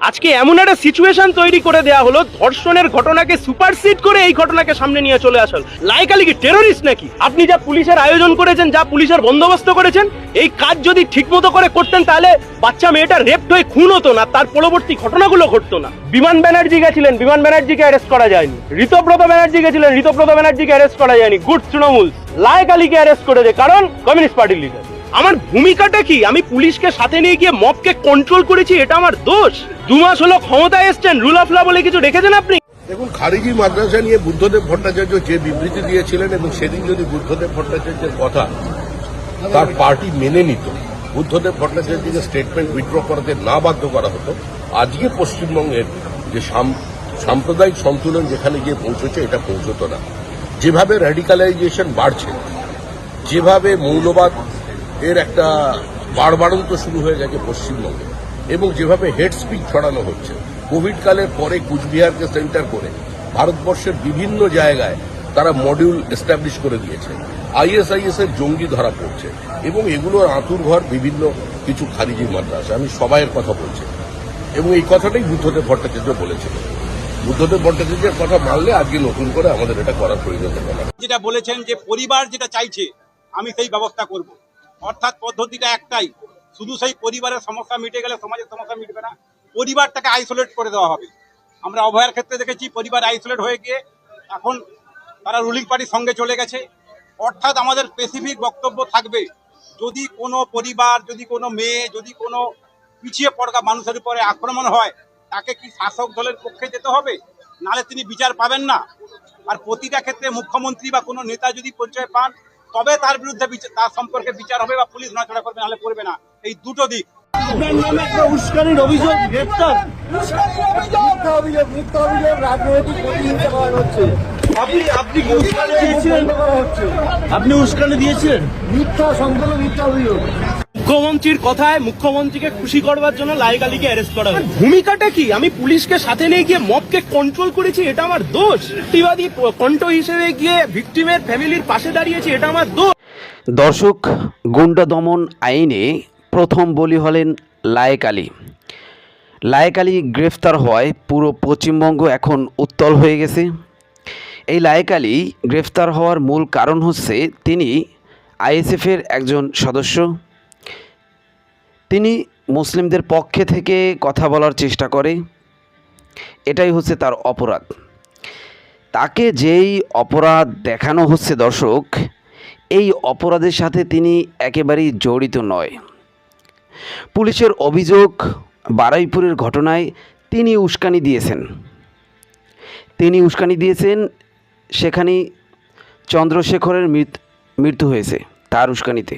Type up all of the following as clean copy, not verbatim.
আজকে এমন একটা সিচুয়েশন তৈরি করে দেয়া হলো, ধর্ষণের ঘটনাকে সুপারসিড করে এই ঘটনাকে সামনে নিয়ে চলে আসল। লাইক আলী কি টেররিস্ট নাকি? আপনি যা পুলিশের আয়োজন করেছেন, যা পুলিশের বন্দোবস্ত করেছেন, এই কাজ যদি ঠিকমতো করে করতেন তাহলে বাচ্চা মেয়েটা রেপড হয়ে খুন হতো না, তার পরবর্তী ঘটনাগুলো ঘটতো না। বিমান ব্যানার্জি গেছিলেন, বিমান ব্যানার্জিকে অ্যারেস্ট করা যায়নি। ঋতব্রত ব্যানার্জি গেছিলেন, ঋতব্রত ব্যানার্জিকে অ্যারেস্ট করা যায়নি। গুড তৃণমূল। লাইক আলীকে অ্যারেস্ট করেছে কারণ কমিউনিস্ট পার্টির লিডার। আমার ভূমিকাটা কি? আমি পুলিশকে সাথে নিয়ে গিয়ে মবকে কন্ট্রোল করেছি, এটা আমার দোষ? 2 মাস হলো ক্ষমতায় এসছেন, রুল অফ ল বলে কিছু রেখেছেন আপনি? দেখুন, খারিজি মাদ্রাসা নিয়ে বুদ্ধদেব ভট্টাচার্য যে বিবৃতি দিয়েছিলেন এবং সেদিন যদি বুদ্ধদেব ভট্টাচার্যের কথা তার পার্টি মেনে নিত, বুদ্ধদেব ভট্টাচার্যকে স্টেটমেন্ট উইথড্র করাতে না বাধ্য করা হতো, আজকে পশ্চিমবঙ্গের যে সাম্প্রদায়িক সন্তুলন যেখানে গিয়ে পৌঁছেছে এটা পৌঁছতো না। যেভাবে র্যাডিকালাইজেশন বাড়ছে, যেভাবে মৌলবাদ এর একটা বাড়বাড়ন্ত শুরু হয়ে গেছে পশ্চিমবঙ্গে, এবং যেভাবে হেড স্পিচ ছড়ানো হচ্ছে, কোভিড কালের পরে কুচবিহারকে সেন্টার করে ভারতবর্ষের বিভিন্ন জায়গায় তারা মডিউল এস্টাবলিশ করে দিয়েছে। আইএসআইএস এর জঙ্গি ধরা পড়ছে এবং এগুলোর আঁতুড়ঘর বিভিন্ন কিছু খারিজি মাদ্রাসা। আমি সবাইয়ের কথা বলছি এবং এই কথাটাই বুদ্ধদেব ভট্টাচার্য বলেছিলেন। বুদ্ধদেব ভট্টাচার্যের কথা মানলে আজকে নতুন করে আমাদের এটা করার প্রয়োজন হবে না। যেটা বলেছেন যে পরিবার যেটা চাইছে আমি সেই ব্যবস্থা করব, অর্থাৎ পদ্ধতিটা একটাই, শুধু সেই পরিবারের সমস্যা মিটে গেলে সমাজের সমস্যা মিটবে না, পরিবারটাকে আইসোলেট করে দেওয়া হবে। আমরা অভয়ার ক্ষেত্রে দেখেছি পরিবার আইসোলেট হয়ে গিয়ে এখন তারা রুলিং পার্টির সঙ্গে চলে গেছে। অর্থাৎ আমাদের স্পেসিফিক বক্তব্য থাকবে, যদি কোনো পরিবার, যদি কোনো মেয়ে, যদি কোনো পিছিয়ে পড়া মানুষের উপরে আক্রমণ হয়, তাকে কি শাসক দলের পক্ষে যেতে হবে, নালে তিনি বিচার পাবেন না। আর প্রতিটা ক্ষেত্রে মুখ্যমন্ত্রী বা কোনো নেতা যদি পরিচয় পান, তবে তার বিরুদ্ধে তার সম্পর্কে বিচার হবে বা পুলিশ নড়াচড়া করবে, নাহলে করবে না। এই দুটো দিক। আপনার নামে একটা উস্কানির অভিযোগ, গ্রেফতার মিথ্যা অভিযোগ, রাজনৈতিক প্রতিহিংসা করা হচ্ছে। আপনি কি উস্কানি দিয়েছিলেন? আপনি উস্কানি দিয়েছিলেন? মিথ্যা, সম্পূর্ণ মিথ্যা অভিযোগ। মুখ্যমন্ত্রীর কথায় মুখ্যমন্ত্রীকে খুশি করবার জন্য লাইক আলীকে অ্যারেস্ট করা হয়েছে। ভূমিকাটা কি? আমি পুলিশকে সাথে নিয়ে গিয়ে মবকে কন্ট্রোল করেছি, এটা আমার দোষ? প্রতিবাদী কণ্ঠ হিসেবে গিয়ে ভিকটিমের ফ্যামিলির পাশে দাঁড়িয়েছি, এটা আমার দোষ? দর্শক, গুন্ডা দমন আইনে প্রথম বলি হলেন লায়েক আলী। লায়েক আলী গ্রেফতার হওয়ায় পুরো পশ্চিমবঙ্গ এখন উত্তাল হয়ে গেছে। এই লায়েক আলী গ্রেফতার হওয়ার মূল কারণ হচ্ছে তিনি আইএসএফের একজন সদস্য। তিনি মুসলিমদের পক্ষে থেকে কথা বলার চেষ্টা করে, এটাই হচ্ছে তার অপরাধ। তাকে যেই অপরাধ দেখানো হচ্ছে দর্শক, এই অপরাধের সাথে তিনি একেবারেই জড়িত নয়। পুলিশের অভিযোগ, বারুইপুরের ঘটনায় তিনি উস্কানি দিয়েছেন। সেখানে চন্দ্রশেখরের মৃত্যু হয়েছে তার উস্কানিতে,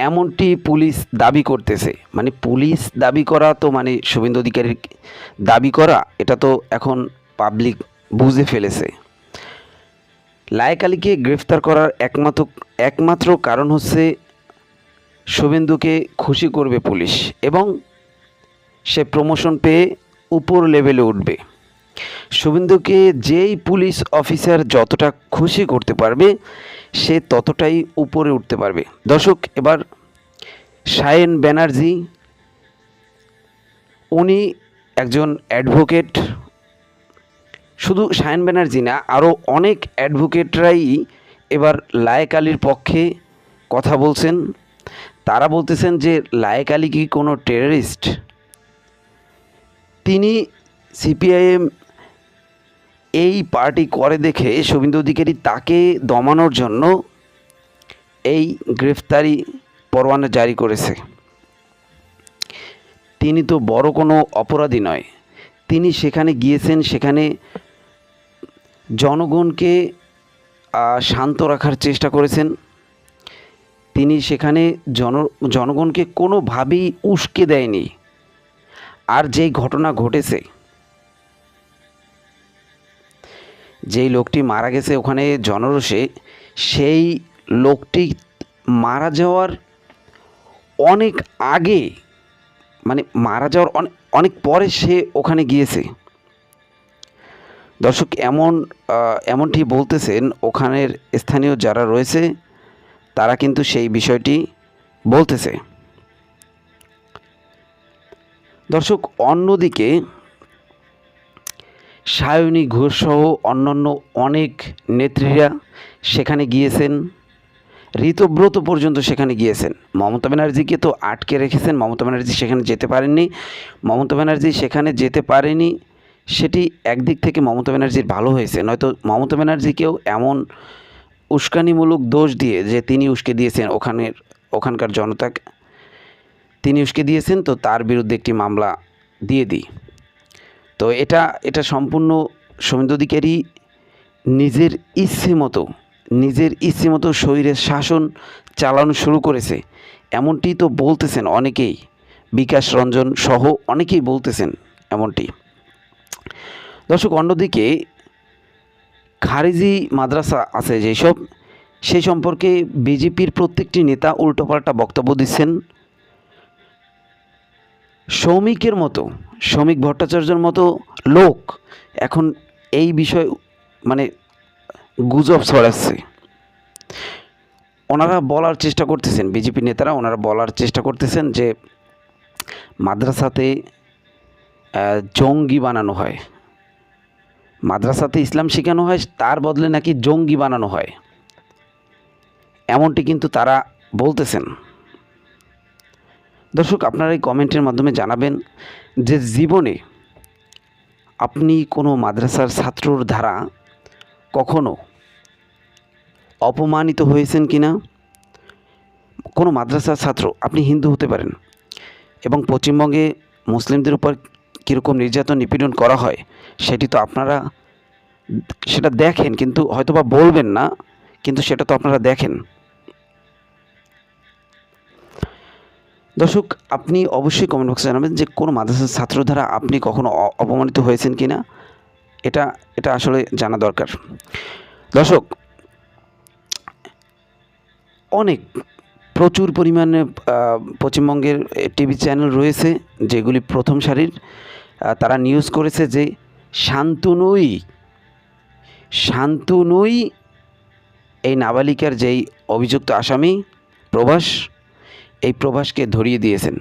এমনটি পুলিশ দাবি করতেছে। মানে পুলিশ দাবি করা তো মানে শুভেন্দু অধিকারীর দাবি করা, এটা তো এখন পাবলিক বুঝে ফেলেছে। লায়েক আলীকে গ্রেফতার করার একমাত্র কারণ হচ্ছে শুভেন্দুকে খুশি করবে পুলিশ এবং সে প্রমোশন পেয়ে উপর লেভেলে উঠবে। শুভেন্দুকে যেই পুলিশ অফিসার যতটা খুশি করতে পারবে, সে ততটাই উপরে উঠতে পারবে। দর্শক, এবার সায়ন ব্যানার্জি, উনি একজন অ্যাডভোকেট। শুধু সায়ন ব্যানার্জি না, আরও অনেক অ্যাডভোকেটরাই এবার লায়েক আলীর পক্ষে কথা বলছেন। তারা বলতেছেন যে লায়েক আলী কি কোনো টেররিস্ট? তিনি সিপিআইএম এই পার্টি করে দেখে শুভেন্দু অধিকারী তাকে দমানোর জন্য এই গ্রেফতারি পরোয়ানা জারি করেছে। তিনি তো বড় কোনো অপরাধী নয়। তিনি সেখানে গিয়েছেন, সেখানে জনগণকে শান্ত রাখার চেষ্টা করেছেন। তিনি সেখানে জনগণকে কোনোভাবেই উস্কে দেয়নি। আর যেই ঘটনা ঘটেছে, যেই লোকটি মারা গেছে ওখানে জনরোষে, সেই লোকটি মারা যাওয়ার অনেক আগে, মানে মারা যাওয়ার অনেক পরে সে ওখানে গিয়েছে। দর্শক, এমনটি বলতেছেন ওখানের স্থানীয় যারা রয়েছে, তারা কিন্তু সেই বিষয়টি বলতেছে। দর্শক, অন্যদিকে সায়নী ঘোষ সহ অন্যান্য অনেক নেত্রীরা সেখানে গিয়েছেন, ঋতব্রত পর্যন্ত সেখানে গিয়েছেন। মমতা ব্যানার্জিকে তো আটকে রেখেছেন, মমতা ব্যানার্জি সেখানে যেতে পারেননি। মমতা ব্যানার্জি সেখানে যেতে পারেনি, সেটি একদিক থেকে মমতা ব্যানার্জির ভালো হয়েছে, নয়তো মমতা ব্যানার্জিকেও এমন উস্কানিমূলক দোষ দিয়ে যে তিনি উস্কে দিয়েছেন ওখানকার জনতাকে, তিনি উস্কে দিয়েছেন, তো তার বিরুদ্ধে একটি মামলা দিয়ে দিই। তো এটা সম্পূর্ণ শুভেন্দু অধিকারী নিজের ইচ্ছে মতো শরীরের শাসন চালানো শুরু করেছে, এমনটি তো বলতেছেন অনেকেই, বিকাশ রঞ্জন সহ অনেকেই বলতেছেন এমনটি। দর্শক, অন্যদিকে খারিজি মাদ্রাসা আছে যেসব, সেই সম্পর্কে বিজেপির প্রত্যেকটি নেতা উল্টোপাল্টা বক্তব্য দিচ্ছেন। সৌমিক ভট্টাচার্যের মতো লোক এখন এই বিষয় মানে গুজব ছড়াচ্ছে। ওনারা বলার চেষ্টা করতেছেন, বিজেপি নেতারা ওনারা বলার চেষ্টা করতেছেন যে মাদ্রাসাতে জঙ্গি বানানো হয়, মাদ্রাসাতে ইসলাম শেখানো হয়, তার বদলে নাকি জঙ্গি বানানো হয়, এমনটি কিন্তু তারা বলতেছেন। দর্শক, আপনারা এই কমেন্টের মাধ্যমে জানাবেন যে জীবনে আপনি কোনো মাদ্রাসার ছাত্রর দ্বারা কখনো অপমানিত হয়েছেন কিনা। কোনো মাদ্রাসার ছাত্র, আপনি হিন্দু হতে পারেন, এবং পশ্চিমবঙ্গে মুসলিমদের উপর কীরকম নির্যাতন নিপীড়ন করা হয় সেটি তো আপনারা সেটা দেখেন, কিন্তু হয়তোবা বলবেন না, কিন্তু সেটা তো আপনারা দেখেন। দর্শক, আপনি অবশ্যই কমেন্ট বক্সে জানাবেন যে কোনো মাদ্রাসার ছাত্র দ্বারা আপনি কখনো অপমানিত হয়েছেন কিনা, এটা আসলে জানা দরকার। দর্শক, প্রচুর পরিমাণে পশ্চিমবঙ্গের টিভি চ্যানেল রয়েছে যেগুলি প্রথম সারির, তারা নিউজ করেছে যে শান্তনুই এই নাবালিকার যেই অভিযুক্ত আসামি প্রভাসকে ধরিয়ে দিয়েছেন,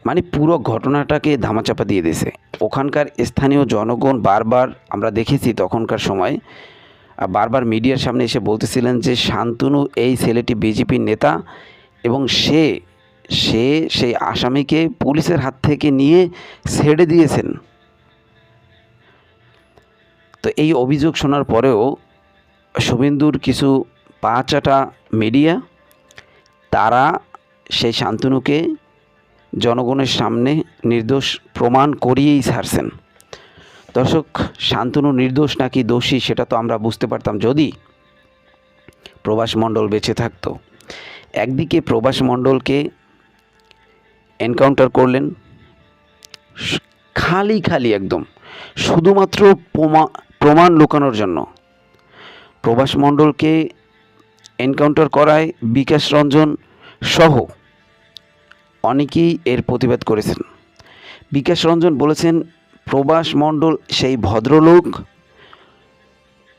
মানে পুরো ঘটনাটাকে ধামাচাপা দিয়ে দিয়েছে। ওখানকার স্থানীয় জনগণ বারবার আমরা দেখেছি, তখনকার সময় বারবার মিডিয়ার সামনে এসে বলতেছিলেন যে শান্তনু এই ছেলেটি বিজেপির নেতা, এবং সে সেই আসামিকে পুলিশের হাত থেকে নিয়ে ছেড়ে দিয়েছেন। তো এই অভিযোগ শোনার পরেও শুভেন্দুর কিছু পাঁচাটা মিডিয়া তারা সেই শান্তনুকে জনগণের সামনে নির্দোষ প্রমাণ করিয়েই ছাড়ছেন। দর্শক, শান্তনু নির্দোষ নাকি দোষী সেটা তো আমরা বুঝতে পারতাম যদি প্রভাস মণ্ডল বেঁচে থাকতো। একদিকে প্রভাস মণ্ডলকে এনকাউন্টার করলেন খালি একদম শুধুমাত্র প্রমাণ লুকানোর জন্য। প্রভাস মণ্ডলকে এনকাউন্টার করায় বিকাশ রঞ্জন সহ অনেকেই এর প্রতিবাদ করেছেন। বিকাশ রঞ্জন বলেছেন প্রভাস মণ্ডল সেই ভদ্রলোক,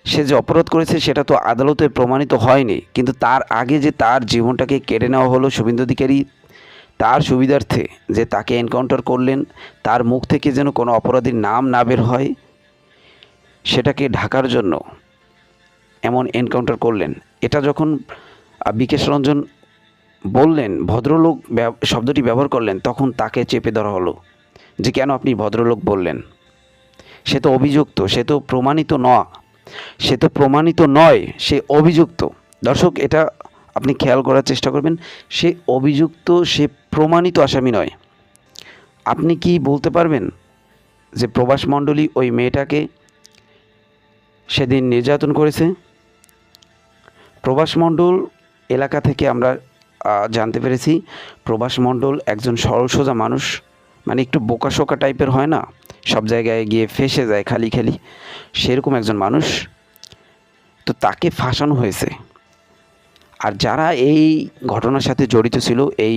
সে যে অপরাধ করেছে সেটা তো আদালতে প্রমাণিত হয়নি, কিন্তু তার আগে যে তার জীবনটাকে কেড়ে নেওয়া হলো শুভেন্দু অধিকারী তার সুবিধার্থে যে তাকে এনকাউন্টার করলেন, তার মুখ থেকে যেন কোনো অপরাধীর নাম না বের হয় সেটাকে ঢাকার জন্য এমন এনকাউন্টার করলেন। এটা যখন বিকাশ রঞ্জন বললেন, ভদ্রলোক শব্দটি ব্যবহার করলেন, তখন তাকে চেপে ধরা হলো যে কেন আপনি ভদ্রলোক বললেন। সে তো অভিযুক্ত, সে তো প্রমাণিত নয়, সে অভিযুক্ত। দর্শক, এটা আপনি খেয়াল করার চেষ্টা করবেন, সে অভিযুক্ত, সে প্রমাণিত আসামি নয়। আপনি কি বলতে পারবেন যে প্রভাস মণ্ডলই ওই মেয়েটাকে সেদিন নির্যাতন করেছে? প্রভাস মণ্ডল এলাকা থেকে আমরা জানতে পেরেছি প্রভাস মণ্ডল একজন সরল সোজা মানুষ, মানে একটু বোকাশোকা টাইপের হয় না, সব জায়গায় গিয়ে ফেঁসে যায় খালি সেরকম একজন মানুষ। তো তাকে ফাঁসানো হয়েছে। আর যারা এই ঘটনার সাথে জড়িত ছিল, এই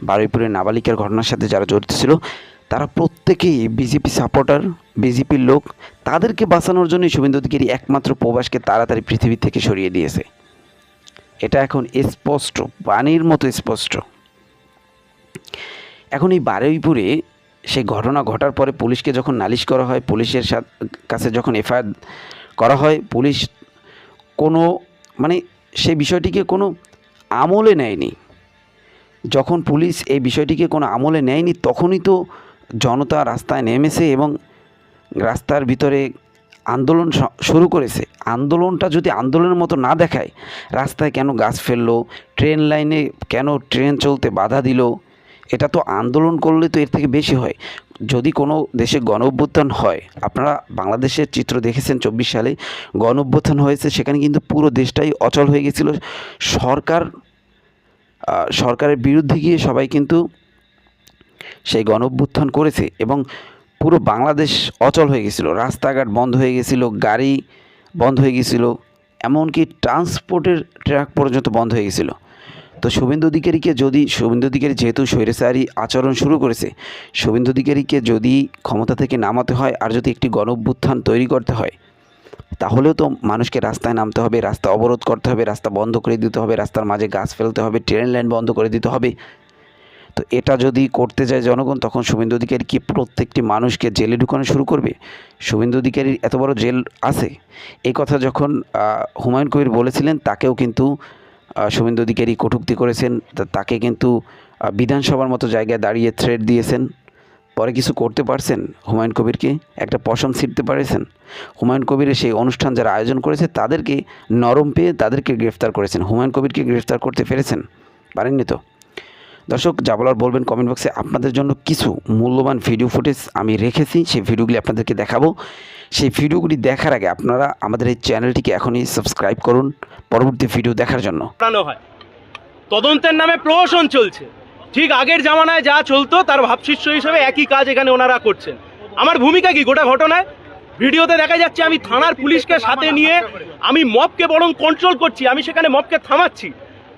বারুইপুরের নাবালিকার ঘটনার সাথে যারা জড়িত ছিল, তারা প্রত্যেকেই বিজেপি সাপোর্টার, বিজেপির লোক। তাদেরকে বাঁচানোর জন্যই শুভেন্দু অধিকারী একমাত্র প্রভাসকে তাড়াতাড়ি পৃথিবী থেকে সরিয়ে দিয়েছে। এটা এখন স্পষ্ট, পানির মতো স্পষ্ট। এখন এই বারুইপুরে সেই ঘটনা ঘটার পরে পুলিশকে যখন নালিশ করা হয়, পুলিশের কাছে যখন এফআইআর করা হয়, পুলিশ কোনো মানে সেই বিষয়টিকে কোনো আমলে নেয়নি। যখন পুলিশ এই বিষয়টিকে কোনো আমলে নেয়নি তখনই তো জনতা রাস্তায় নেমেছে এবং রাস্তার ভিতরে আন্দোলন শুরু করেছে। আন্দোলনটা যদি আন্দোলনের মতো না দেখায়, রাস্তায় কেন গাছ ফেললো, ট্রেন লাইনে কেন ট্রেন চলতে বাধা দিল, এটা তো আন্দোলন করলে তো এর থেকে বেশি হয়। যদি কোনো দেশে গণঅভ্যুত্থান হয়, আপনারা বাংলাদেশের চিত্র দেখেছেন 24 সালে গণঅভ্যুত্থান হয়েছে, সেখানে কিন্তু পুরো দেশটাই অচল হয়ে গেছিল। সরকারের বিরুদ্ধে গিয়ে সবাই কিন্তু সেই গণঅভ্যুত্থান করেছে এবং পুরো বাংলাদেশ অচল হয়ে গেছিলো, রাস্তাঘাট বন্ধ হয়ে গেছিলো, গাড়ি বন্ধ হয়ে গেছিলো, এমনকি ট্রান্সপোর্টের ট্র্যাক পর্যন্ত বন্ধ হয়ে গেছিলো। তো শুভেন্দু অধিকারী যেহেতু স্বৈরাচারী আচরণ শুরু করেছে, শুভেন্দু অধিকারীকে যদি ক্ষমতা থেকে নামাতে হয় আর যদি একটি গণঅভ্যুত্থান তৈরি করতে হয়, তাহলেও তো মানুষকে রাস্তায় নামতে হবে, রাস্তা অবরোধ করতে হবে, রাস্তা বন্ধ করে দিতে হবে, রাস্তার মাঝে গাছ ফেলতে হবে, ট্রেন লাইন বন্ধ করে দিতে হবে। তো এটা যদি করতে যায় জনগণ, তখন শুভেন্দু অধিকারী কি প্রত্যেকটি মানুষকে জেলে ঢুকানো শুরু করবে? শুভেন্দু অধিকারীর এত বড় জেল আছে, এই কথা যখন হুমায়ুন কবির বলেছিলেন, তাকেও কিন্তু শুভেন্দু অধিকারী কটূক্তি করেছেন, তাকে কিন্তু বিধানসভার মতো জায়গায় দাঁড়িয়ে থ্রেট দিয়েছেন। পরে কিছু করতে পারছেন? হুমায়ুন কবিরকে একটা পশম ছিঁড়তে পারেছেন? হুমায়ুন কবিরের সেই অনুষ্ঠান যারা আয়োজন করেছে তাদেরকে নরম পেয়ে তাদেরকে গ্রেফতার করেছেন, হুমায়ুন কবিরকে গ্রেফতার করতে পেরেছেন? পারেননি তো। দর্শক, যা বলার বলবেন কমেন্ট বক্সে। আপনাদের জন্য কিছু মূল্যবান ভিডিও ফুটেজ আমি রেখেছি, সেই ভিডিওগুলি আপনাদেরকে দেখাবো। সেই ভিডিওগুলি দেখার আগে আপনারা আমাদের এই চ্যানেলটিকে এখনই সাবস্ক্রাইব করুন পরবর্তী ভিডিও দেখার জন্য। হয় তদন্তের নামে প্রহসন চলছে, ঠিক আগের জামানায় যা চলতো তার ভাবশিষ্য হিসেবে একই কাজ এখানে ওনারা করছেন। আমার ভূমিকা কি গোটা ঘটনায়? ভিডিওতে দেখা যাচ্ছে আমি থানার পুলিশকে সাথে নিয়ে আমি মবকে বরং কন্ট্রোল করছি, আমি সেখানে মবকে থামাচ্ছি।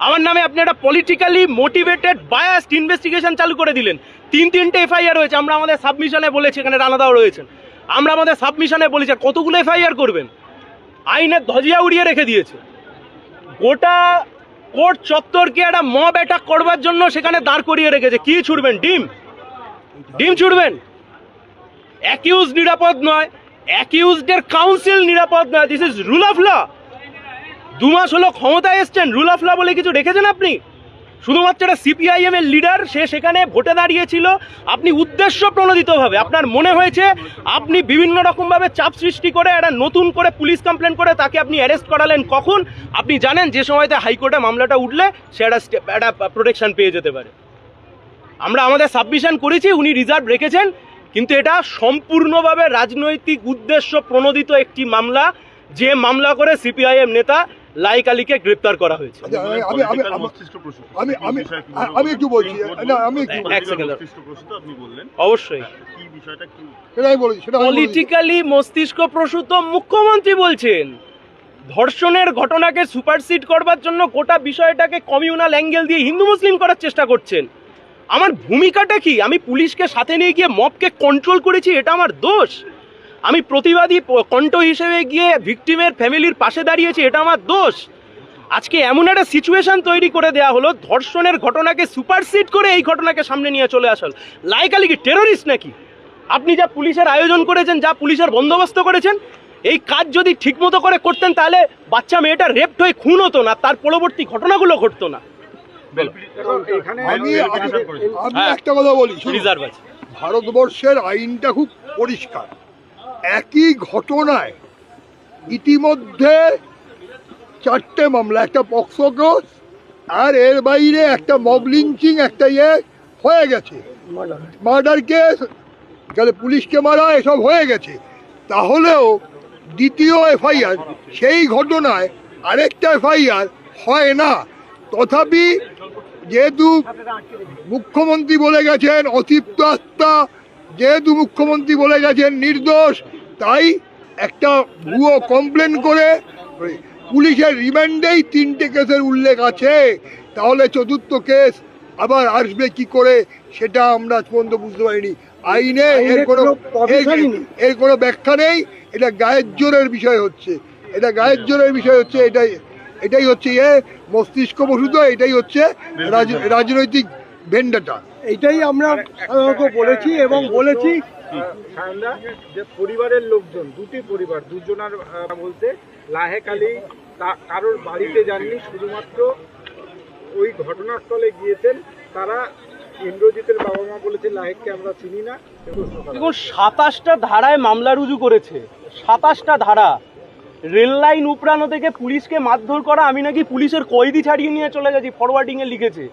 আমার নামে আপনি একটা পলিটিক্যালি মোটিভেটেড বায়াসড ইনভেস্টিগেশন চালু করে দিলেন। তিনটে এফআইআর হয়েছে, আমরা আমাদের সাবমিশনে বলেছি, এখানে রানাদাও রয়েছেন, আমরা আমাদের সাবমিশনে বলেছি। কতগুলো এফআইআর করবেন? আইনের ধজিয়া উড়িয়ে রেখে দিয়েছে। গোটা কোর্ট চত্বরকে একটা মব অ্যাটাক করবার জন্য সেখানে দাঁড় করিয়ে রেখেছে। কি ছুড়বেন? ডিম ছুড়বেন? অ্যাকিউজ নিরাপদ নয়, অ্যাকিউজদের কাউন্সিল নিরাপদ নয়। This is rule of law. 2 মাস হলো ক্ষমতায় এসছেন, রুল অফ ল বলে কিছু রেখেছেন আপনি? শুধুমাত্র একটা সিপিআইএম এর লিডার, সে সেখানে ভোটে দাঁড়িয়েছিল। আপনি উদ্দেশ্য প্রণোদিতভাবে আপনার মনে হয়েছে আপনি বিভিন্ন রকমভাবে চাপ সৃষ্টি করে একটা নতুন করে পুলিশ কমপ্লেন করে তাকে আপনি অ্যারেস্ট করালেন। কখন? আপনি জানেন যে সময়তে হাইকোর্টে মামলাটা উঠলে সে একটা প্রোটেকশন পেয়ে যেতে পারে। আমরা আমাদের সাবমিশন করেছি, উনি রিজার্ভ রেখেছেন, কিন্তু এটা সম্পূর্ণভাবে রাজনৈতিক উদ্দেশ্য প্রণোদিত একটি মামলা, যে মামলা করে সিপিআইএম নেতা লাইক আলীকে গ্রেপ্তার করা হয়েছে। আমি একটু বলছি, অবশ্যই পলিটিক্যালি মস্তিষ্ক প্রসূত মুখ্যমন্ত্রী বলছেন ধর্ষণের ঘটনাকে সুপারসিড করবার জন্য গোটা বিষয়টাকে কমিউনাল অ্যাঙ্গেল দিয়ে হিন্দু মুসলিম করার চেষ্টা করছেন। আমার ভূমিকাটা কি? আমি পুলিশকে সাথে নিয়ে গিয়ে মবকে কন্ট্রোল করেছি, এটা আমার দোষ? আমি প্রতিবাদী কণ্ঠ হিসেবে গিয়ে ভিকটিমের ফ্যামিলির পাশে দাঁড়িয়েছি, এটা আমার দোষ? আজকে এমন একটা সিচুয়েশন তৈরি করে দেওয়া হলো, ধর্ষণের ঘটনাকে সুপারসিড করে এই ঘটনাকে সামনে নিয়ে চলে আসল। লাইক আলী কি টেরোরিস্ট নাকি? আপনি যা পুলিশের আয়োজন করেছেন, যা পুলিশের বন্দোবস্ত করেছেন, এই কাজ যদি ঠিকমতো করে করতেন তাহলে বাচ্চা মেয়েটা রেপড হয়ে খুন হতো না, তার পরবর্তী ঘটনাগুলো ঘটতো না। আমি একটা কথা বলি, রিজার্ভ আছে। ভারতবর্ষের আইনটা খুব পরিষ্কার। একই ঘটনায় ইতিমধ্যে 4টে মামলা, একটা পক্সো কেস, আর এর বাইরে একটা মব লিঞ্চিং, একটা হয়ে গেছে, মার্ডার কেস, গেলে পুলিশকে মারা, এসব হয়ে গেছে। তাহলেও দ্বিতীয় এফআইআর সেই ঘটনায় আরেকটা এফআইআর হয় না। তথাপি যেহেতু মুখ্যমন্ত্রী বলে গেছেন অতৃপ্ত আত্মা, যেহেতু মুখ্যমন্ত্রী বলে গেছেন নির্দোষ, তাই একটা ভুয়ো কমপ্লেন করে পুলিশের রিমান্ডেই 3টে কেসের উল্লেখ আছে। তাহলে চতুর্থ কেস আবার আসবে কি করে সেটা আমরা পর্যন্ত বুঝতে পারিনি। আইনে এর কোনো ব্যাখ্যা নেই। এটা গায়ের জোরের বিষয় হচ্ছে, এটাই হচ্ছে মস্তিষ্ক প্রসূত, এটাই হচ্ছে রাজনৈতিক ভেন্ডাটা। এইটাই আমরা সাধারণত বলেছি এবং বলেছি সায়নদা, যে পরিবারের লোকজন, দুটি পরিবার, দুজনার বলতে লাহেক আলী কারোর বাড়িতে যাননি, শুধুমাত্র ওই ঘটনাস্থলে গিয়েছেন। তারা ইন্দ্রজিতের বাবা মা বলেছে লাহেককে আমরা চিনি না। দেখুন 27টা ধারায় মামলা রুজু করেছে, 27টা ধারা। রেল লাইন উপড়ানো থেকে পুলিশকে মারধর করা, আমি নাকি পুলিশের কয়েদি ছাড়িয়ে নিয়ে চলে গেছি, ফরওয়ার্ডিংয়ে লিখেছে।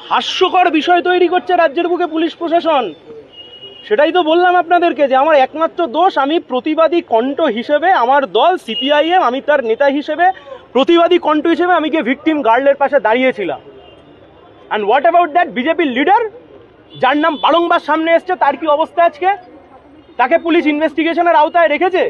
হাস্যকর বিষয় তৈরি করছে রাজ্যের বুকে পুলিশ প্রশাসন। সেটাই তো বললাম আপনাদেরকে যে আমার একমাত্র দোষ, আমি প্রতিবাদী কণ্ঠ হিসেবে, আমার দল সিপিআইএম, আমি তার নেতা হিসেবে প্রতিবাদী কণ্ঠ হিসেবে আমি গিয়ে ভিকটিম গার্লের পাশে দাঁড়িয়েছিলাম। অ্যান্ড হোয়াট অ্যাবাউট দ্যাট বিজেপির লিডার যার নাম বারংবার সামনে এসছে, তার কি অবস্থা আজকে? তাকে পুলিশ ইনভেস্টিগেশনের আওতায় রেখেছে।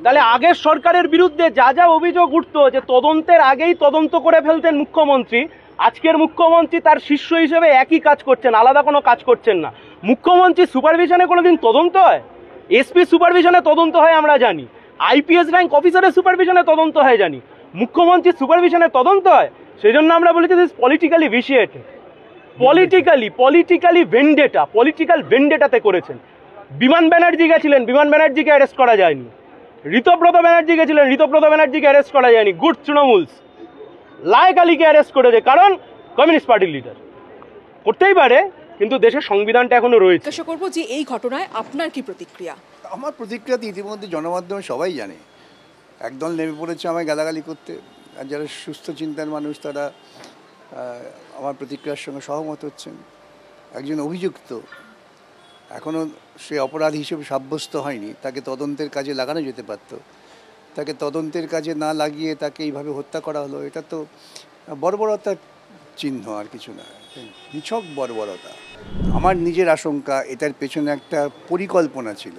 তাহলে আগের সরকারের বিরুদ্ধে যা যা অভিযোগ উঠতো, যে তদন্তের আগেই তদন্ত করে ফেলতেন মুখ্যমন্ত্রী, আজকের মুখ্যমন্ত্রী তার শিষ্য হিসেবে একই কাজ করছেন, আলাদা কোনো কাজ করছেন না। মুখ্যমন্ত্রী সুপারভিশনে কোনোদিন তদন্ত হয়? এসপি সুপারভিশনে তদন্ত হয় আমরা জানি, আইপিএস র্যাঙ্ক অফিসারের সুপারভিশনে তদন্ত হয় জানি, মুখ্যমন্ত্রীর সুপারভিশনে তদন্ত হয়। সেই জন্য আমরা বলেছি this politically ভিশিয়েটেড, politically vendetta, political ভেন্ডেটাতে করেছেন। বিমান ব্যানার্জি গেছিলেন, বিমান ব্যানার্জিকে অ্যারেস্ট করা যায়নি। ঋতব্রত ব্যানার্জি গেছিলেন, ঋতব্রত ব্যানার্জিকে অ্যারেস্ট করা যায়নি। গুড তৃণমূলস লায়েক আলীকে অ্যারেস্ট করেছে, কারণ কমিউনিস্ট পার্টির লিডার। করতেই পারে, কিন্তু দেশের সংবিধানটা এখনো রয়েছে। জিজ্ঞাসা করবো যে এই ঘটনায় আপনার কি প্রতিক্রিয়া? আমার প্রতিক্রিয়া তো ইতিমধ্যে জনমাধ্যমে সবাই জানে। একদল নেমে পড়েছে আমায় গালাগালি করতে, আর যারা সুস্থ চিন্তার মানুষ তারা আমার প্রতিক্রিয়ার সঙ্গে সহমত হচ্ছেন। একজন অভিযুক্ত, এখনও সে অপরাধ হিসেবে সাব্যস্ত হয়নি, তাকে তদন্তের কাজে লাগানো যেতে পারত। তাকে তদন্তের কাজে না লাগিয়ে তাকে এইভাবে হত্যা করা হলো, এটা তো বর্বরতার চিহ্ন, আর কিছু না, নিছক বর্বরতা। আমার নিজের আশঙ্কা এটার পেছনে একটা পরিকল্পনা ছিল।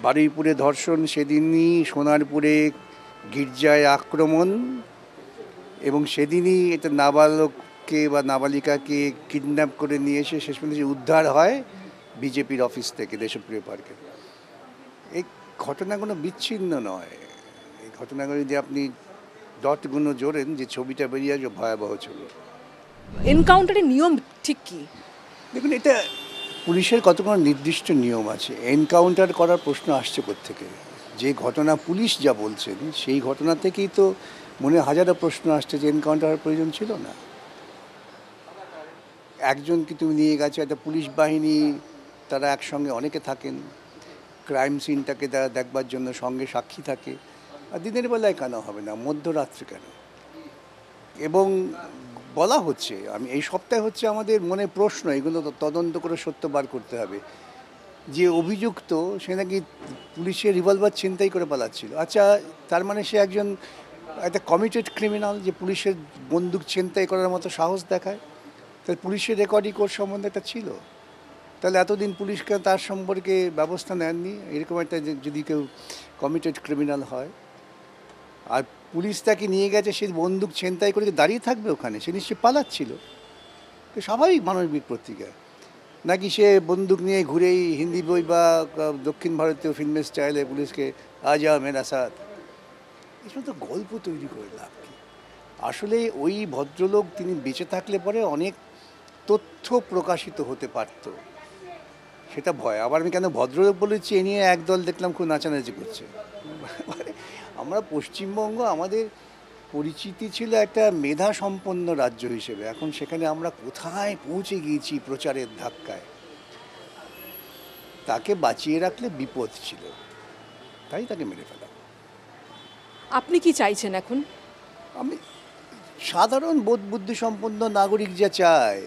বারুইপুরে ধর্ষণ, সেদিনই সোনারপুরে গির্জায় আক্রমণ, এবং সেদিনই এটা নাবালককে বা নাবালিকাকে কিডন্যাপ করে নিয়ে এসে শেষ পর্যন্ত উদ্ধার হয় বিজেপির অফিস থেকে দেশপ্রিয় পার্কে। এই ঘটনাগুলো বিচ্ছিন্ন নয়, এই ঘটনাগুলো যদি আপনি ডটগুলো জোড়েন, যে ছবিটা বেরিয়ে আসবে ভয়াবহ ছবি। এনকাউন্টারের নিয়ম ঠিক কি? দেখুন, এটা পুলিশের কত কোনো নির্দিষ্ট নিয়ম আছে। এনকাউন্টার করার প্রশ্ন আসছে কোত্থেকে? যে ঘটনা পুলিশ যা বলছেন সেই ঘটনা থেকেই তো মনে হাজারো প্রশ্ন আসছে যে এনকাউন্টারের প্রয়োজন ছিল না। একজনকে তুমি নিয়ে গেছে, একটা পুলিশ বাহিনী, তারা একসঙ্গে অনেকে থাকেন, ক্রাইম সিনটাকে তারা দেখবার জন্য সঙ্গে সাক্ষী থাকে। আর দিনের বেলায় কেন হবে না, মধ্যরাত্রে কেন? এবং বলা হচ্ছে, আমি এই সপ্তাহে হচ্ছে আমাদের মনে প্রশ্ন, এগুলো তো তদন্ত করে সত্য বার করতে হবে, যে অভিযুক্ত সে নাকি পুলিশের রিভলভার ছিনতাই করে পালাচ্ছিল। আচ্ছা, তার মানে সে একজন একটা কমিটেড ক্রিমিনাল, যে পুলিশের বন্দুক ছিনতাই করার মতো সাহস দেখায়। তাহলে পুলিশের রেকর্ডিং কোর সম্বন্ধে একটা ছিল, তাহলে এতদিন পুলিশকে তার সম্পর্কে ব্যবস্থা নেননি? এরকম একটা যদি কেউ কমিটেড ক্রিমিনাল হয়, আর পুলিশ তাকে নিয়ে গেছে, সে বন্দুক ছিনতাই করে দাঁড়িয়ে থাকবে ওখানে? সে নিশ্চয়ই পালাচ্ছিল। তো স্বাভাবিক মানবিক প্রতিক্রিয়া। নাকি সে বন্দুক নিয়ে ঘুরেই হিন্দি বই বা দক্ষিণ ভারতীয় ফিল্মের স্টাইলে পুলিশকে আজা মেরা সাথ, এসব তো গল্প তৈরি করে লাভ কি? আসলে ওই ভদ্রলোক তিনি বেঁচে থাকলে পরে অনেক তথ্য প্রকাশিত হতে পারত, সেটা ভয়। আবার আমি কেন ভদ্রলোক বলেছি, এ নিয়ে একদল দেখলাম খুব নাচানাচি করছে। আমরা পশ্চিমবঙ্গ, আমাদের পরিচিতি ছিল একটা মেধা সম্পন্ন রাজ্য হিসেবে, এখন সেখানে আমরা কোথায় পৌঁছে গিয়েছি প্রচারের ধাক্কায়। তাকে বাঁচিয়ে রাখলে বিপদ ছিল, তাই তাকে মেরে ফেলা। আপনি কি চাইছেন এখন? আমি সাধারণ বোধ বুদ্ধি সম্পন্ন নাগরিক যা চায়,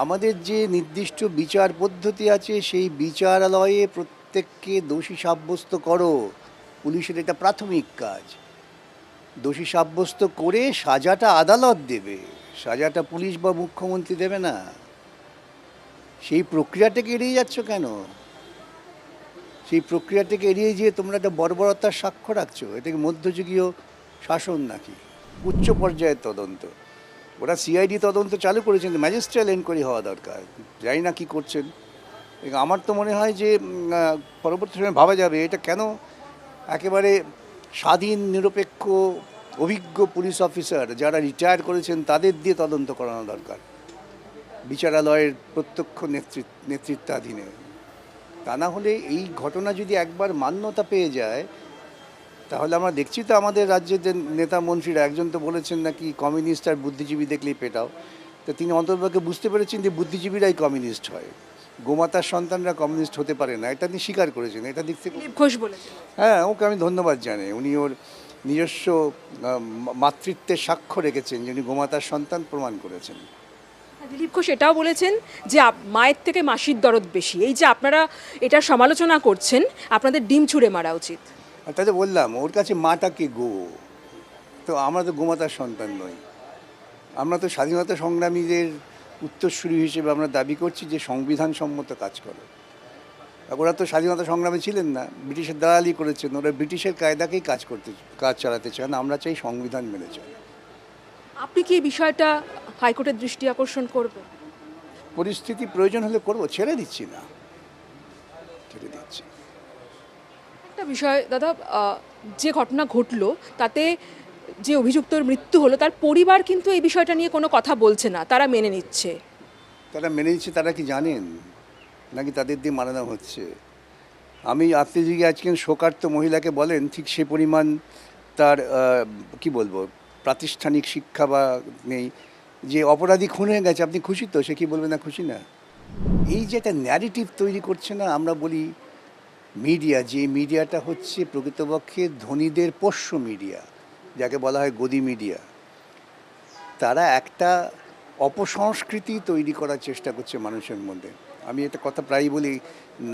আমাদের যে নির্দিষ্ট বিচার পদ্ধতি আছে সেই বিচারালয়ে প্রত্যেককে দোষী সাব্যস্ত করো। পুলিশের এটা প্রাথমিক কাজ। দোষী সাব্যস্ত করে সাজাটা আদালত দেবে, সাজাটা পুলিশ বা মুখ্যমন্ত্রী দেবে না। সেই প্রক্রিয়াটাকে এড়িয়ে যাচ্ছ কেন? সেই প্রক্রিয়াটাকে এড়িয়ে গিয়ে তোমরা একটা বর্বরতার সাক্ষ্য রাখছো। এটাকে মধ্যযুগীয় শাসন নাকি? উচ্চ পর্যায়ের তদন্ত। ওরা সিআইডি তদন্ত চালু করেছেন, ম্যাজিস্ট্রিয়াল এনকোয়ারি হওয়া দরকার। জানি না কী করছেন। আমার তো মনে হয় যে পরবর্তী সময় ভাবা যাবে এটা কেন একেবারে স্বাধীন নিরপেক্ষ অভিজ্ঞ পুলিশ অফিসার যারা রিটায়ার করেছেন তাদের দিয়ে তদন্ত করানো দরকার। বিচারালয়ের প্রত্যক্ষ নেতৃত্বাধীনে। তা না হলে এই ঘটনা যদি একবার মান্যতা পেয়ে যায়, তাহলে আমরা দেখছি তো আমাদের রাজ্যের যে নেতা মন্ত্রীরা, একজন তো বলেছেন নাকি কমিউনিস্ট আর বুদ্ধিজীবী দেখলেই পেটাও। তো তিনি অন্তর্ভাগে বুঝতে পেরেছেন যে বুদ্ধিজীবীরাই কমিউনিস্ট হয়, গোমাতার সন্তানরা কমিউনিস্ট হতে পারে না, এটা তিনি স্বীকার করেছেন। এটা দিক থেকে দিলীপ ঘোষ বলেছেন। হ্যাঁ, ওকে আমি ধন্যবাদ জানাই। উনি ওর নিজস্ব মাতৃত্বের সাক্ষ্য রেখেছেন, যে উনি গোমাতার সন্তান প্রমাণ করেছেন। দিলীপ ঘোষ এটাও বলেছেন যে মায়ের থেকে মাসির দরদ বেশি। এই যে আপনারা এটা সমালোচনা করছেন, আপনাদের ডিম ছুঁড়ে মারা উচিত। আর তাই তো বললাম, ওর কাছে মাটাকে গো, তো আমরা তো গোমাতার সন্তান নই। আমরা তো স্বাধীনতা সংগ্রামীদের উত্তরসূরি হিসেবে আমরা দাবি করছি যে সংবিধান সম্মত কাজ করে। ওরা তো স্বাধীনতা সংগ্রামে ছিলেন না, ব্রিটিশের দালালি করেছেন। ওরা ব্রিটিশের কায়দাকেই কাজ চালাতে চান, আমরা চাই সংবিধান মেনে চলে। আপনি কি এই বিষয়টা হাইকোর্টের দৃষ্টি আকর্ষণ করবেন? পরিস্থিতি প্রয়োজন হলে করবো, ছেড়ে দিচ্ছি না, ছেড়ে দিচ্ছি। একটা বিষয় দাদা, যে ঘটনা ঘটলো তাতে যে অভিযুক্তর মৃত্যু হলো, তার পরিবার কিন্তু এই বিষয়টা নিয়ে কোনো কথা বলছে না, তারা মেনে নিচ্ছে। তারা মেনে নিচ্ছে, তারা কি জানেন নাকি তাদের দিয়ে মানানো হচ্ছে? আপনি যদি আজকে শোকার্ত মহিলাকে বলেন, ঠিক সে পরিমাণ তার কি বলবো প্রাতিষ্ঠানিক শিক্ষা বা নেই। যে অপরাধী খুন হয়ে গেছে, আপনি খুশি তো? সে কি বলবে না খুশি না? এই যে একটা ন্যারেটিভ তৈরি করছে না, আমরা বলি মিডিয়া, যে মিডিয়াটা হচ্ছে প্রকৃতপক্ষে ধনীদের পোষ্য মিডিয়া, যাকে বলা হয় গদি মিডিয়া, তারা একটা অপসংস্কৃতি তৈরি করার চেষ্টা করছে মানুষের মধ্যে। আমি একটা কথা প্রায়ই বলি,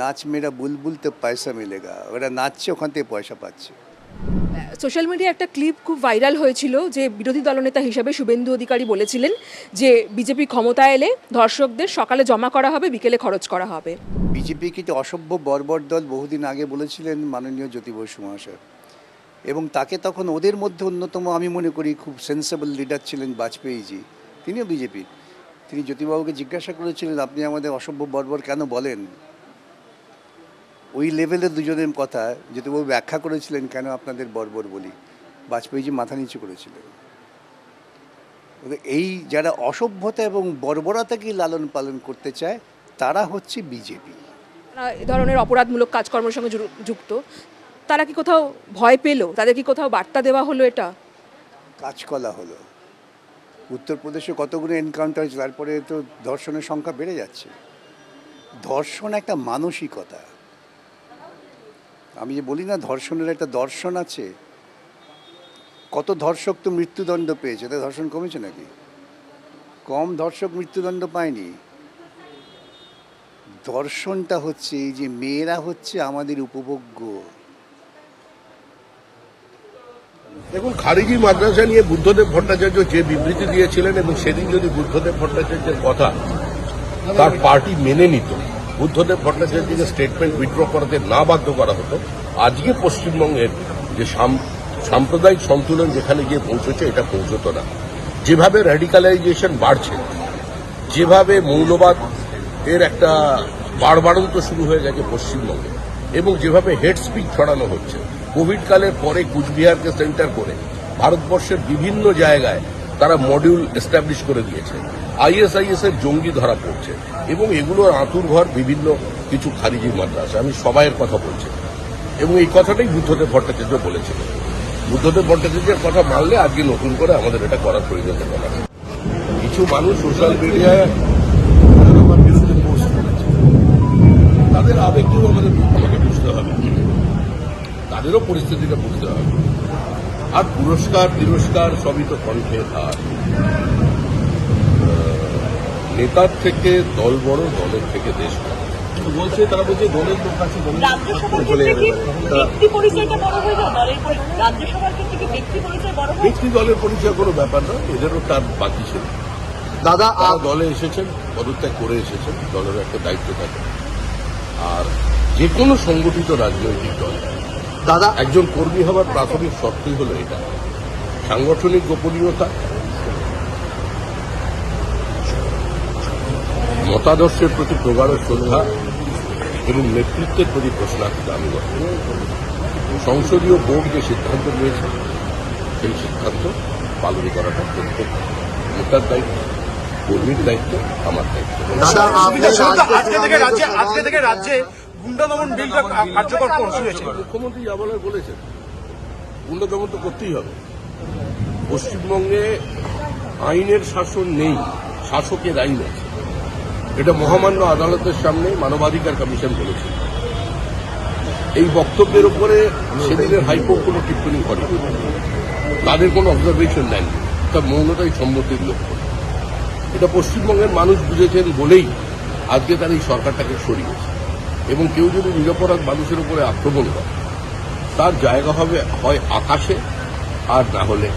নাচ মেরা বুলবুল তো পয়সা মিলেগা। ওরা নাচছে, ওখান থেকে পয়সা পাচ্ছে। সোশ্যাল মিডিয়ায় একটা ক্লিপ খুব ভাইরাল হয়েছিল, যে বিরোধী দলনেতা হিসেবে শুভেন্দু অধিকারী বলেছিলেন যে বিজেপি ক্ষমতা এলে ধর্ষকদের সকালে জমা করা হবে, বিকেলে খরচ করা হবে। বিজেপি কি অসভ্য বর্বর দল বহুদিন আগে বলেছিলেন মাননীয় জ্যোতি বসু মহাশয়, এবং তাকে তখন ওদের মধ্যে অন্যতম আমি মনে করি খুব সেন্সেবল লিডার ছিলেন বাজপেয়ীজি, তিনিও বিজেপির। তিনি জ্যোতিবাবুকে জিজ্ঞাসা করেছিলেন, আপনি আমাদের অসভ্য বর্বর কেন বলেন? ওই লেভেলের দুজনের কথা জ্যোতিবাবু ব্যাখ্যা করেছিলেন কেন আপনাদের বর্বর বলি। বাজপেয়ীজি মাথা নিচু করেছিলেন। এই যারা অসভ্যতা এবং বর্বরতাকে লালন পালন করতে চায়, তারা হচ্ছে বিজেপি। এ ধরনের অপরাধমূলক কাজকর্মের সঙ্গে যুক্ত, তারা কি কোথাও ভয় পেল? তাদের কি কোথাও বার্তা দেওয়া হলো? এটা কাজকলা হলো। উত্তরপ্রদেশে কতগুলো এনকাউন্টার হয়েছে, তারপরে তো ধর্ষণের সংখ্যা বেড়ে যাচ্ছে। ধর্ষণ একটা মানসিকতা। আমি যে বলি না, ধর্ষণের একটা দর্শন আছে। কত ধর্ষক তো মৃত্যুদণ্ড পেয়েছে, তা ধর্ষণ কমেছে নাকি? কম ধর্ষক মৃত্যুদণ্ড পায়নি। দর্শনটা হচ্ছে এই যে মেয়েরা হচ্ছে আমাদের উপভোগ্য। দেখুন, খারিজি মাদ্রাসা নিয়ে বুদ্ধদেব ভট্টাচার্য যে বিবৃতি দিয়েছিলেন, এবং সেদিন যদি বুদ্ধদেব ভট্টাচার্যের কথা তার পার্টি মেনে নিত, বুদ্ধদেব ভট্টাচার্যকে স্টেটমেন্ট উইথড্র করাতে না বাধ্য করা হতো, আজকে পশ্চিমবঙ্গের যে সাম্প্রদায়িক সন্তুলন যেখানে গিয়ে পৌঁছেছে, এটা পৌঁছতো না। যেভাবে র্যাডিকালাইজেশন বাড়ছে, যেভাবে মৌলবাদ এর একটা বাড়বাড়ন্ত শুরু হয়ে গেছে পশ্চিমবঙ্গে, এবং যেভাবে হেড স্পিচ ছড়ানো হচ্ছে, কোভিড কালের পরে কুচবিহারকে সেন্টার করে ভারতবর্ষের বিভিন্ন জায়গায় তারা মডিউল এস্টাবলিশ করে দিয়েছে। আইএসআইএস এর জঙ্গি ধরা পড়ছে, এবং এগুলোর আঁতুড়ঘর বিভিন্ন কিছু খারিজি মাদ্রাসা। আমি সবাইয়ের কথা বলছি, এবং এই কথাটাই বুদ্ধদেব ভট্টাচার্য বলেছিলেন। বুদ্ধদেব ভট্টাচার্যের কথা মানলে আজকে নতুন করে আমাদের এটা করার প্রয়োজন হবে না। কিছু মানুষ সোশ্যাল মিডিয়ায় আমার বিরুদ্ধে পোস্ট করেছে, তাদের আবেগকেও আমাকে বুঝতে হবে, তাদেরও পরিস্থিতিটা বুঝতে হবে। আর পুরস্কার তিরস্কার সবই তো কণ্ঠে ধার। নেতার থেকে দল বড়, দলের থেকে দেশ বড় বলছে। তারা বলছে দলের লোক আছে, ব্যক্তি দলের পরিচয় কোনো ব্যাপার না, এদেরও তার বাকি ছিল। দাদা দলে এসেছেন, পদত্যাগ করে এসেছেন, দলের একটা দায়িত্ব থাকে। আর যে কোনো সংগঠিত রাজনৈতিক দল দাদা একজন কর্মী হবার প্রাথমিক শর্তই হলো এটা, সাংগঠনিক গোপনীয়তা, মতাদর্শের প্রতি প্রগাঢ় শ্রদ্ধা এবং নেতৃত্বের প্রতি প্রশ্নার্থ আনুগত্য। সংসদীয় বোর্ড যে সিদ্ধান্ত নিয়েছে, সেই সিদ্ধান্ত পালন করাটা প্রত্যেক নেতার দায়িত্ব। কর্মীর দায়িত্ব, আমার দায়িত্ব। আজকে থেকে রাজ্যে গুন্ডা দমন বিলটা কার্যকর হয়েছে। মুখ্যমন্ত্রী যা বলার বলেছেন, গুন্ডা দমন তো করতেই হবে। পশ্চিমবঙ্গে আইনের শাসন নেই, শাসকের আইন আছে। এটা মহামান্য আদালতের সামনে মানবাধিকার কমিশন বলেছে। এই বক্তব্যের উপরে সেদিনের হাইকোর্ট কোনো টিপ্পণি করেনি, তাদের কোনো অবজারভেশন দেয়নি। তার মৌনতাই সম্মতির লক্ষ্য। এটা পশ্চিমবঙ্গের মানুষ বুঝেছেন বলেই আজকে তার এই সরকারটাকে সরিয়েছে। এবং কেউ যদি নিরপরাধ মানুষের উপরে আক্রমণ করে, তার জায়গা হবে হয় আকাশে, আর না হলে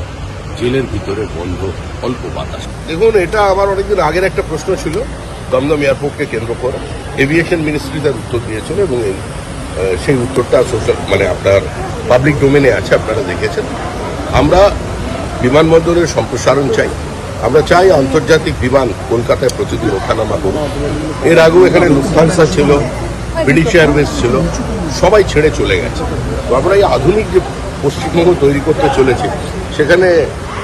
জেলের ভিতরে বন্ধ অল্প বাতাস। দেখুন, এটা আমার অনেকদিন আগের একটা প্রশ্ন ছিল দমদম এয়ারপোর্টকে কেন্দ্র করে। এভিয়েশন মিনিস্ট্রি তার উত্তর দিয়েছিল এবং সেই উত্তরটা সোশ্যাল আপনার পাবলিক ডোমেনে আছে, আপনারা দেখেছেন। আমরা বিমানবন্দরের সম্প্রসারণ চাই। আমরা চাই আন্তর্জাতিক বিমান কলকাতায় প্রতিদিন ওঠানামা করুন। এর আগেও এখানে লুফথানসা ছিল, ব্রিটিশ এয়ারওয়েজ ছিল, সবাই ছেড়ে চলে গেছে। তো আমরা এই আধুনিক যে পশ্চিমবঙ্গ তৈরি করতে চলেছে, সেখানে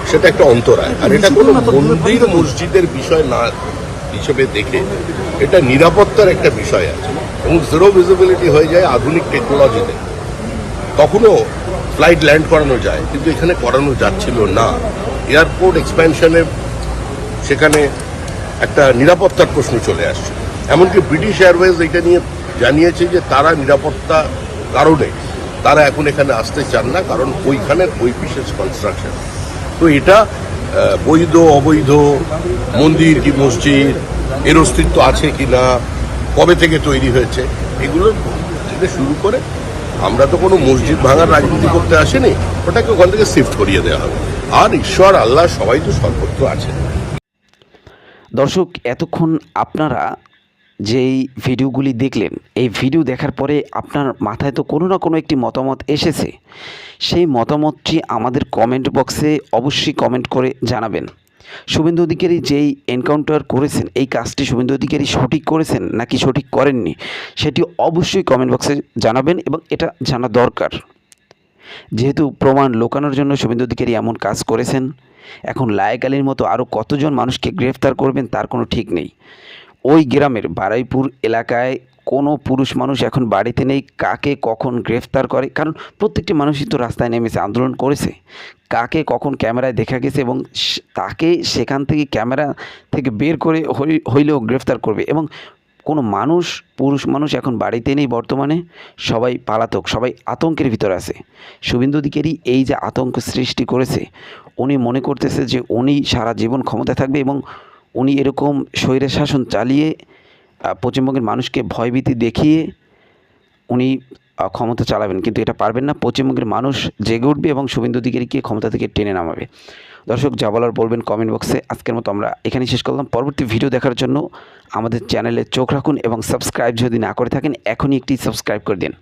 সেটা একটা অন্তরায়। আর এটা কোনো মন্দির মসজিদের বিষয় না হিসেবে দেখে এটা নিরাপত্তার একটা বিষয় আছে। এবং জিরো ভিজিবিলিটি হয়ে যায় আধুনিক টেকনোলজিতে, তখনও ফ্লাইট ল্যান্ড করানো যায়, কিন্তু এখানে করানো যাচ্ছিল না। এয়ারপোর্ট এক্সপ্যানশনে সেখানে একটা নিরাপত্তার প্রশ্ন চলে আসছে। এমনকি ব্রিটিশ এয়ারওয়েজ এটা নিয়ে জানিয়েছে যে তারা নিরাপত্তা কারণে তারা এখন এখানে আসতে চান না, কারণ ওইখানের ওই বিশেষ কনস্ট্রাকশন। তো এটা বৈধ অবৈধ মন্দির কি মসজিদ, এর অস্তিত্ব আছে কি না, কবে থেকে তৈরি হয়েছে, এগুলো থেকে শুরু করে আমরা তো কোনো মসজিদ ভাঙার রাজনীতি করতে আসেনি, ওটাকে ওখান থেকে শিফট করিয়ে দেওয়া হবে। আর ঈশ্বর আল্লাহ সবাই তো সর্বত্র আছেন। দর্শক, এতক্ষণ আপনারা যেই ভিডিওগুলি দেখলেন, এই ভিডিও দেখার পরে আপনার মাথায় তো কোনো না কোনো একটি মতামত এসেছে। সেই মতামতটি আমাদের কমেন্ট বক্সে অবশ্যই কমেন্ট করে জানাবেন। শুভেন্দু অধিকারী যেই এনকাউন্টার করেছেন, এই কাজটি শুভেন্দু অধিকারী সঠিক করেছেন নাকি সঠিক করেননি, সেটি অবশ্যই কমেন্ট বক্সে জানাবেন এবং এটা জানা দরকার। যেহেতু প্রমাণ লুকানোর জন্য শুভেন্দু অধিকারী এমন কাজ করেছেন, এখন লায়েক আলীর মতো আরও কতজন মানুষকে গ্রেফতার করবেন তার কোনো ঠিক নেই। ওই গ্রামের বারুইপুর এলাকায় কোনো পুরুষ মানুষ এখন বাড়িতে নেই। কাকে কখন গ্রেফতার করে, কারণ প্রত্যেকটি মানুষই তো রাস্তায় নেমেছে, আন্দোলন করেছে। কাকে কখন ক্যামেরায় দেখা গেছে এবং তাকে সেখান থেকে ক্যামেরা থেকে বের করে হইলেও গ্রেফতার করবে। এবং কোনো মানুষ, পুরুষ মানুষ এখন বাড়িতে নেই বর্তমানে, সবাই পালাতক, সবাই আতঙ্কের ভিতরে আছে। শুভেন্দু অধিকারী এই যে আতঙ্ক সৃষ্টি করেছে, উনি মনে করতেছে যে উনি সারা জীবন ক্ষমতায় থাকবে এবং উনি এরকম স্বৈর শাসন চালিয়ে পশ্চিমবঙ্গের মানুষকে ভয়ভীতি দেখিয়ে উনি ক্ষমতা চালাবেন, কিন্তু এটা পারবেন না। পশ্চিমবঙ্গের মানুষ জেগে উঠবে এবং শুভেন্দু অধিকারীকে ক্ষমতা থেকে টেনে নামাবে। দর্শক, যা বলার বলবেন কমেন্ট বক্সে। আজকের মতো আমরা এখানেই শেষ করলাম। পরবর্তী ভিডিও দেখার জন্য আমাদের চ্যানেলে চোখ রাখুন এবং সাবস্ক্রাইব যদি না করে থাকেন এখনই একটি সাবস্ক্রাইব করে দিন।